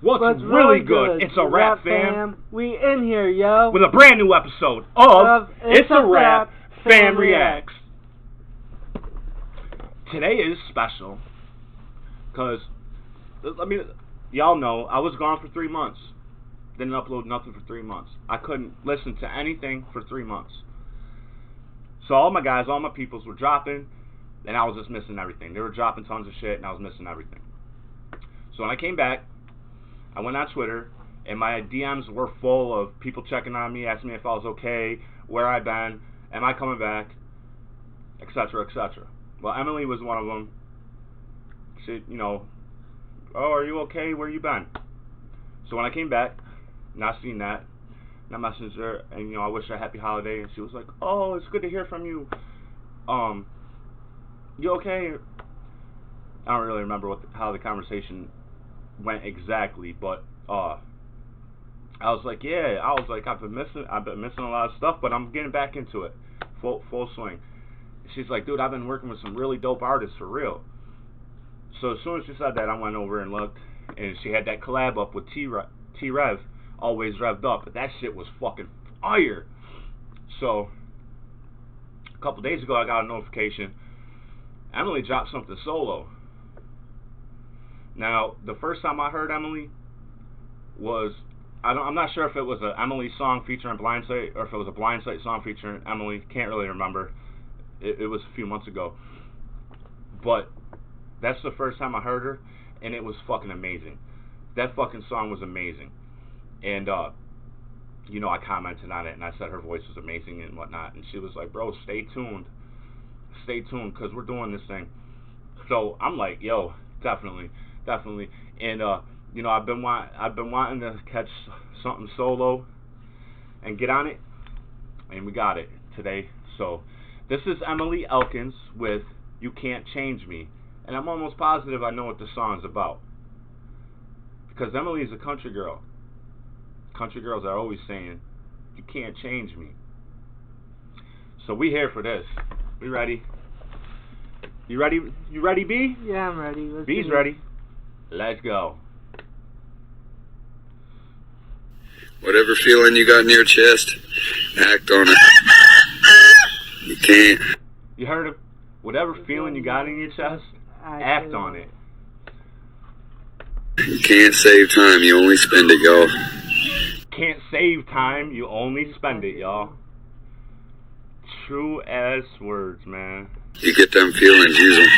What's really good? It's a rap, fam. We in here, yo. With a brand new episode of It's a Rap Fam Reacts. Today is special because, y'all know I was gone for 3 months. Didn't upload nothing for 3 months. I couldn't listen to anything for 3 months. So all my guys, all my peoples were dropping, and I was just missing everything. They were dropping tons of shit, and I was missing everything. So when I came back, I went on Twitter, and my DMs were full of people checking on me, asking me if I was okay, where I'd been, am I coming back, etc., etc. Well, Emily was one of them. She, oh, are you okay? Where you been? So when I came back, not seeing that, and I messaged her, and I wished her a happy holiday, and she was like, "Oh, it's good to hear from you. You okay?" I don't really remember how the conversation went exactly, but I was like, yeah, I've been missing a lot of stuff, but I'm getting back into it, full swing. She's like, dude, I've been working with some really dope artists for real. So as soon as she said that, I went over and looked, and she had that collab up with T-Rev, Always Revved Up, but that shit was fucking fire. So a couple days ago, I got a notification. Emily dropped something solo. Now, the first time I heard Emily was, I'm not sure if it was an Emily song featuring Blindsight or if it was a Blindsight song featuring Emily. Can't really remember. It was a few months ago. But that's the first time I heard her, and it was fucking amazing. That fucking song was amazing. And, I commented on it, and I said her voice was amazing and whatnot. And she was like, bro, stay tuned. Stay tuned, because we're doing this thing. So I'm like, yo, definitely. And I've been wanting to catch something solo and get on it, and we got it today. So this is Emily Elkins with "You Can't Change Me," and I'm almost positive I know what the song's about, because Emily is a country girl. Country girls are always saying, "You can't change me." So we here for this. We ready? You ready? You ready, B? Yeah, I'm ready. B's ready. Let's go. Whatever feeling you got in your chest, act on it. You can't. You heard him? Whatever feeling you got in your chest, act on it. You can't save time, you only spend it, y'all. Can't save time, you only spend it, y'all. True ass words, man. You get them feelings, use them.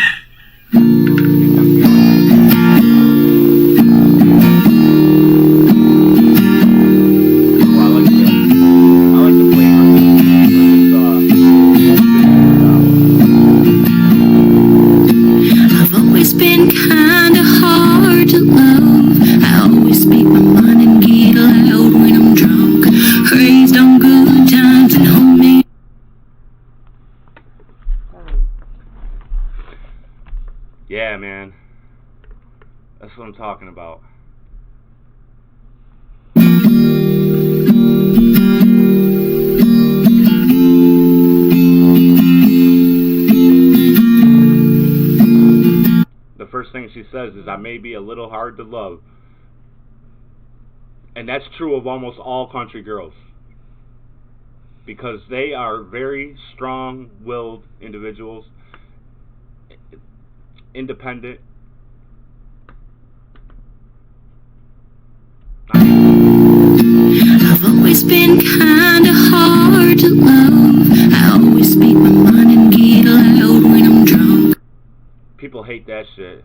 Yeah, man. That's what I'm talking about. The first thing she says is, "I may be a little hard to love." And that's true of almost all country girls, because they are very strong-willed individuals, independent. I've always been kinda hard to love. I always speak my mind and get loud when I'm drunk. People hate that shit.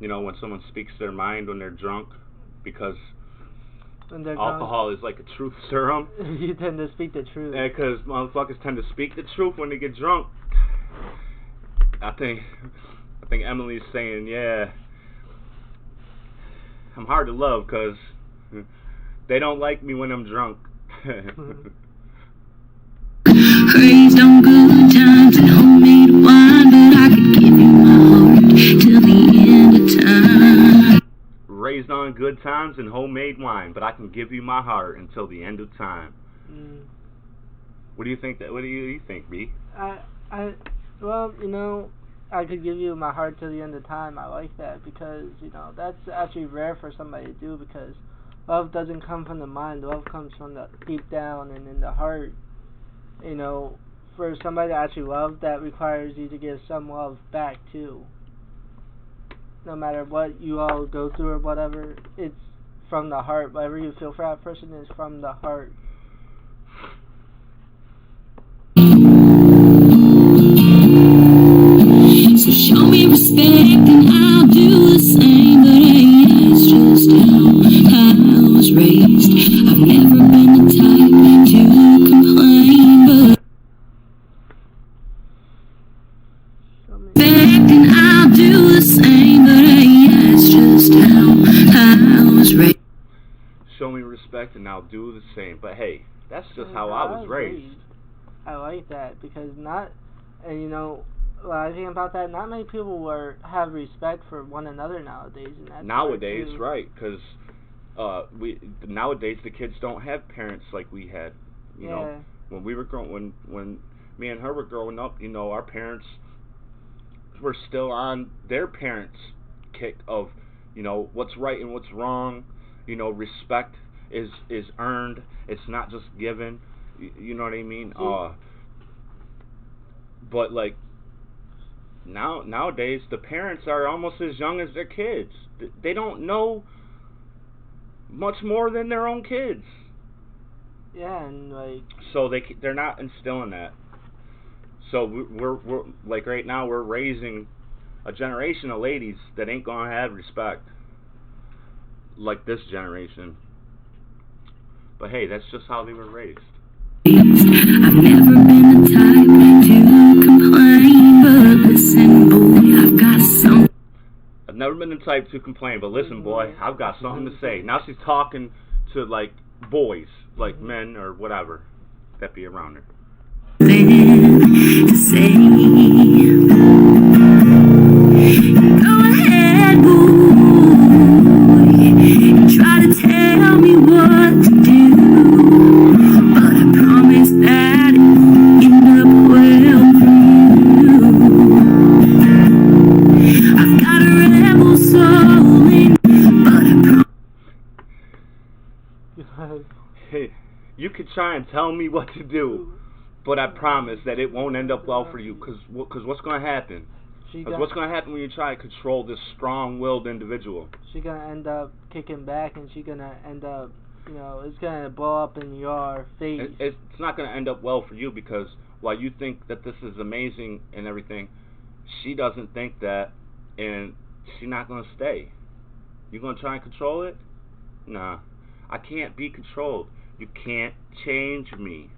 When someone speaks their mind when they're drunk, because alcohol is like a truth serum. You tend to speak the truth. Yeah, because motherfuckers tend to speak the truth when they get drunk. I think Emily's saying, yeah, I'm hard to love because they don't like me when I'm drunk. Raised on good times and homemade wine, but I could give you my heart till the end of time. Raised on good times and homemade wine, but I can give you my heart until the end of time. What do you think? What do you think, B? Well, I could give you my heart till the end of time. I like that because, you know, that's actually rare for somebody to do because love doesn't come from the mind. Love comes from the deep down and in the heart. You know, for somebody to actually love, that requires you to give some love back too. No matter what you all go through or whatever, it's from the heart. Whatever you feel for that person is from the heart. So show me respect and I'll do the same. But hey, that's just how I was raised. I've never been the type to complain, but respect and I'll do the same. But hey, that's just how I was raised. Show me respect and I'll do the same. But hey, that's just how I was raised. I like that because and you know, when I think about that, not many people have respect for one another nowadays. And that's nowadays, right? Because nowadays the kids don't have parents like we had. You know, when we were when me and her were growing up, you know, our parents were still on their parents' kick of, you know, what's right and what's wrong. You know, respect is earned. It's not just given. You know what I mean? But like nowadays, the parents are almost as young as their kids. They don't know much more than their own kids. Yeah, and like so they're not instilling that. So we're like right now we're raising a generation of ladies that ain't gonna have respect like this generation. But hey, that's just how they were raised. I've never been the type to complain, but listen, boy, I've got some. I've never been the type to complain, but listen, boy, I've got something to say. Now she's talking to like boys, like men or whatever that be around her. To say, go ahead, boy, try to tell me what to do, but I promise that it won't end up well for you. I've got a rebel soul in, but I promise. Hey, you could try and tell me what to do, but I promise that it won't end up well for you. Cause what's gonna happen? What's gonna happen when you try to control this strong-willed individual? She's gonna end up kicking back, and she's gonna end up, you know, it's gonna blow up in your face. It's not gonna end up well for you because while you think that this is amazing and everything, she doesn't think that, and she's not gonna stay. You gonna try and control it? Nah, I can't be controlled. You can't change me.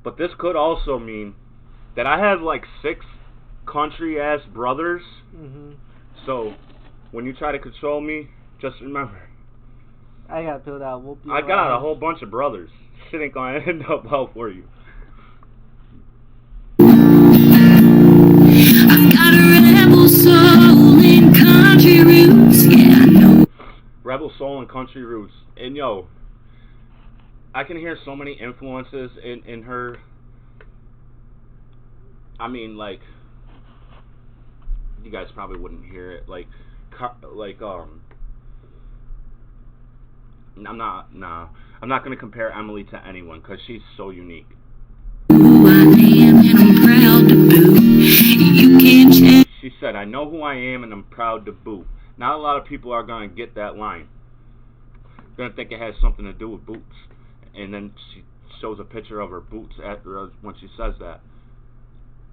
But this could also mean that I have like 6 country-ass brothers. So when you try to control me, just remember, I got filled out. I got a whole bunch of brothers. Shit ain't gonna end up well for you. I've got a rebel soul in country roots, yeah, I know. Rebel soul and country roots. And yo, I can hear so many influences in her. I mean, like, you guys probably wouldn't hear it. I'm not gonna compare Emily to anyone because she's so unique. Who I am and I'm proud to boot. You can't change. She said, "I know who I am and I'm proud to boot." Not a lot of people are gonna get that line. They're gonna think it has something to do with boots, and then she shows a picture of her boots when she says that.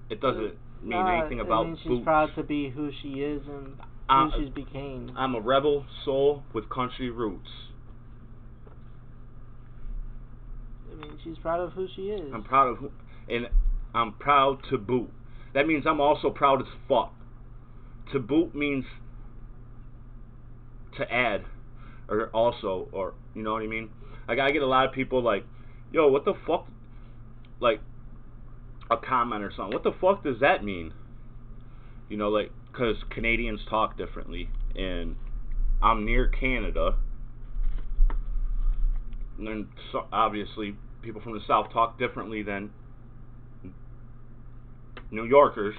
It doesn't mean anything about boots. She's proud to be who she is and who she's became. I'm a rebel soul with country roots. I mean, she's proud of who she is. I'm proud to boot. That means I'm also proud as fuck. To boot means to add, or also, or you know what I mean? Like, I get a lot of people like, yo, what the fuck, like, a comment or something. What the fuck does that mean? You know, like, because Canadians talk differently, and I'm near Canada. And so obviously, people from the South talk differently than New Yorkers.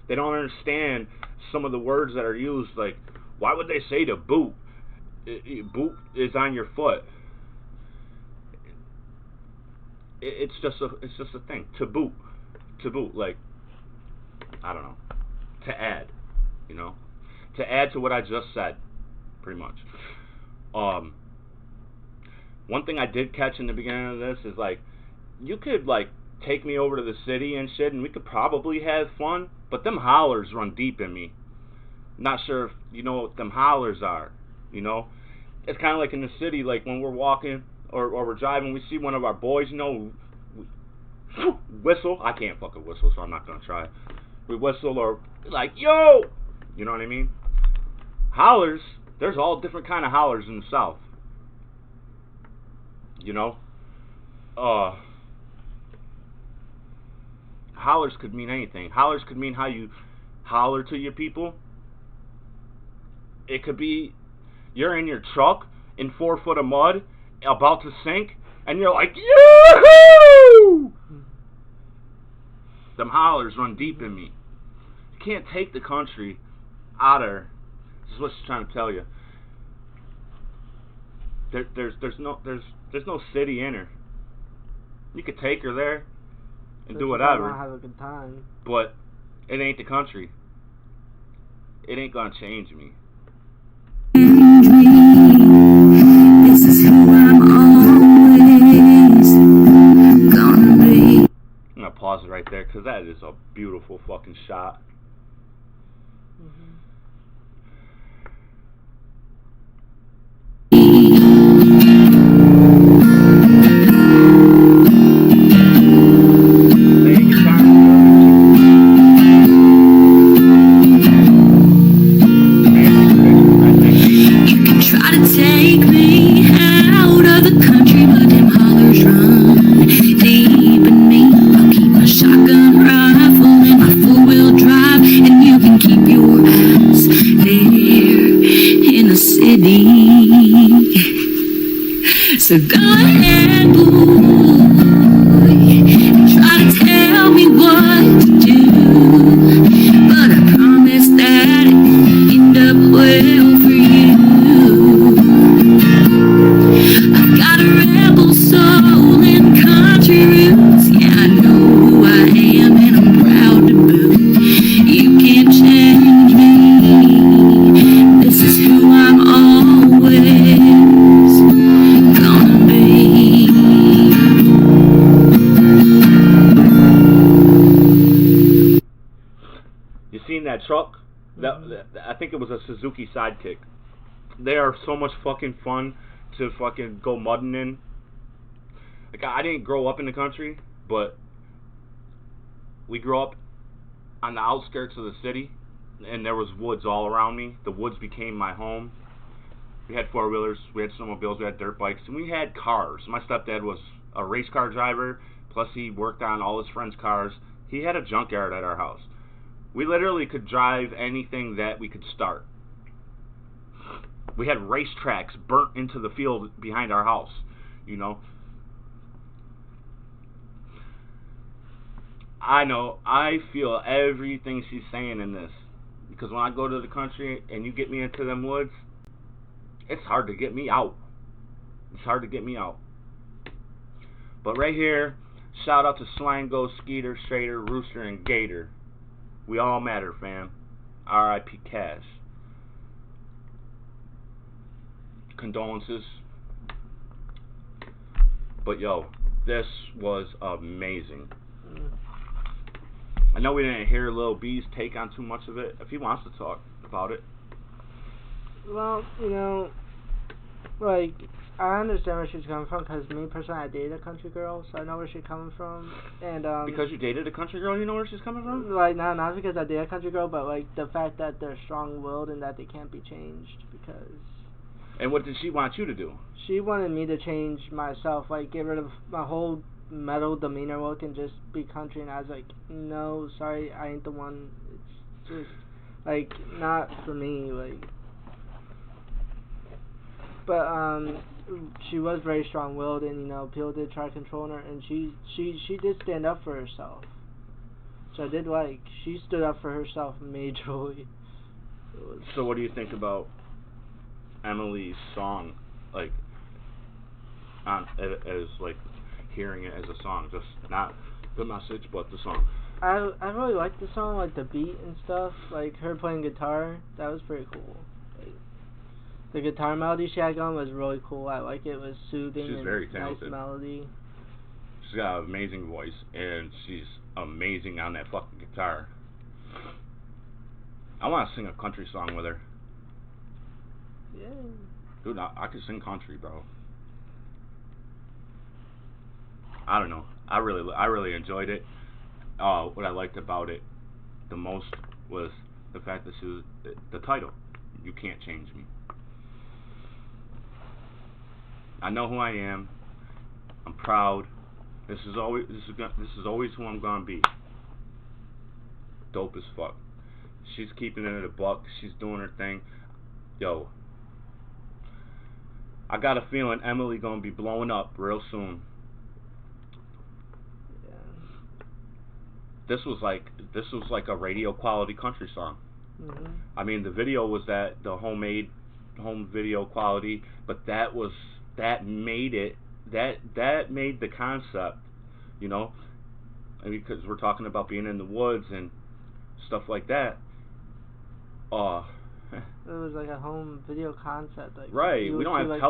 They don't understand some of the words that are used. Like, why would they say to boot? Boot is on your foot. It's just a thing. To boot. Like, I don't know. To add. You know? To add to what I just said. Pretty much. One thing I did catch in the beginning of this is, like, you could, like, take me over to the city and shit, and we could probably have fun, but them hollers run deep in me. Not sure if you know what them hollers are, you know? It's kind of like in the city, like, when we're walking or we're driving, we see one of our boys, you know, whistle. I can't fucking whistle, so I'm not going to try. We whistle or, like, yo! You know what I mean? Hollers, there's all different kind of hollers in the South. You know? Hollers could mean anything. Hollers could mean how you holler to your people. It could be you're in your truck in 4 foot of mud, about to sink, and you're like, yoo-hoo! Them hollers run deep in me. You can't take the country out of her. This is what she's trying to tell you. There's no city in her. You could take her there and do whatever. Have a good time. But it ain't the country. It ain't gonna change me. This is who I'm always gonna be. I'm gonna pause it right there because that is a beautiful fucking shot. So go ahead, boy, and try to tell me what to do, but I promise that it won't end up well for you. I've got a rebel soul and country roots, yeah, I know who I am and I'm proud to boot. You can't change me, this is who I'm always gonna be. You seen that truck? That I think it was a Suzuki Sidekick. They are so much fucking fun to fucking go mudding in. Like, I didn't grow up in the country, but we grew up on the outskirts of the city, and there was woods all around me. The woods became my home. We had 4-wheelers, we had snowmobiles, we had dirt bikes, and we had cars. My stepdad was a race car driver, plus he worked on all his friends' cars. He had a junkyard at our house. We literally could drive anything that we could start. We had racetracks burnt into the field behind our house, you know. I know, I feel everything she's saying in this. Because when I go to the country and you get me into them woods, it's hard to get me out. It's hard to get me out. But right here, shout out to Slango, Skeeter, Schrader, Rooster, and Gator. We all matter, fam. R.I.P. Cash. Condolences. But yo, this was amazing. I know we didn't hear Lil B's take on too much of it. If he wants to talk about it. Well, you know, like, I understand where she's coming from, because me personally, I dated a country girl, so I know where she's coming from. And because you dated a country girl, you know where she's coming from? Like, no, not because I dated a country girl, but like the fact that they're strong-willed and that they can't be changed. Because. And what did she want you to do? She wanted me to change myself, like get rid of my whole metal demeanor look and just be country. And I was like, no, sorry, I ain't the one. It's just like not for me. Like. But she was very strong-willed, and you know, people did try controlling her, and she did stand up for herself. So I did like, she stood up for herself majorly. So what do you think about Emily's song, like, as like hearing it as a song, just not the message but the song? I really liked the song, like the beat and stuff, like her playing guitar. That was pretty cool. Like, the guitar melody she had going was really cool. I like it. It was soothing. She's and very nice talented. melody. She's got an amazing voice, and she's amazing on that fucking guitar. I want to sing a country song with her. Yeah. Dude, I could sing country, bro. I don't know. I really enjoyed it. What I liked about it the most was the fact that she was the title. You Can't Change Me. I know who I am. I'm proud. This is always who I'm gonna be. Dope as fuck. She's keeping it at a buck. She's doing her thing. Yo, I got a feeling Emily gonna be blowing up real soon. This was like a radio quality country song. Mhm. I mean, the video was the home video quality, but that made the concept, you know, I mean, because we're talking about being in the woods and stuff like that. It was like a home video concept, like right. We don't have like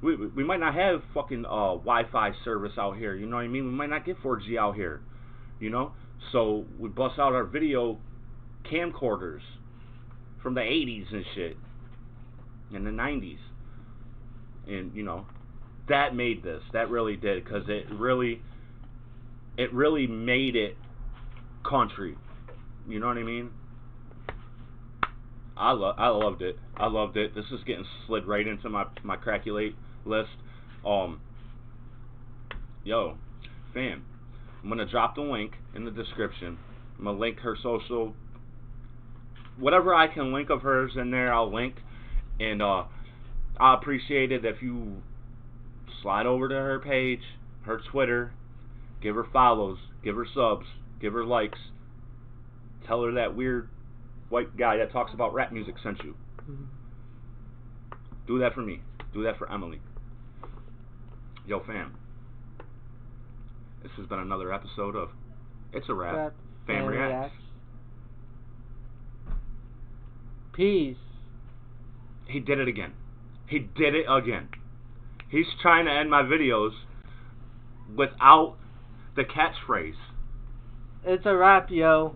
we might not have fucking Wi-Fi service out here. You know what I mean? We might not get 4G out here. You know. So we bust out our video camcorders from the 80s and shit, and the 90s, and you know, that made this. That really did, because it really made it country. You know what I mean? I loved it. I loved it. This is getting slid right into my Craculate list. Yo, fam, I'm gonna drop the link in the description. I'm gonna link her social, whatever I can link of hers in there, I'll link. And I appreciate it if you slide over to her page, her Twitter, give her follows, give her subs, give her likes. Tell her that weird white guy that talks about rap music sent you. Mhm. Do that for me. Do that for Emily. Yo, fam. This has been another episode of It's a Wrap. Fam Reacts. Peace. He did it again. He did it again. He's trying to end my videos without the catchphrase. It's a wrap, yo.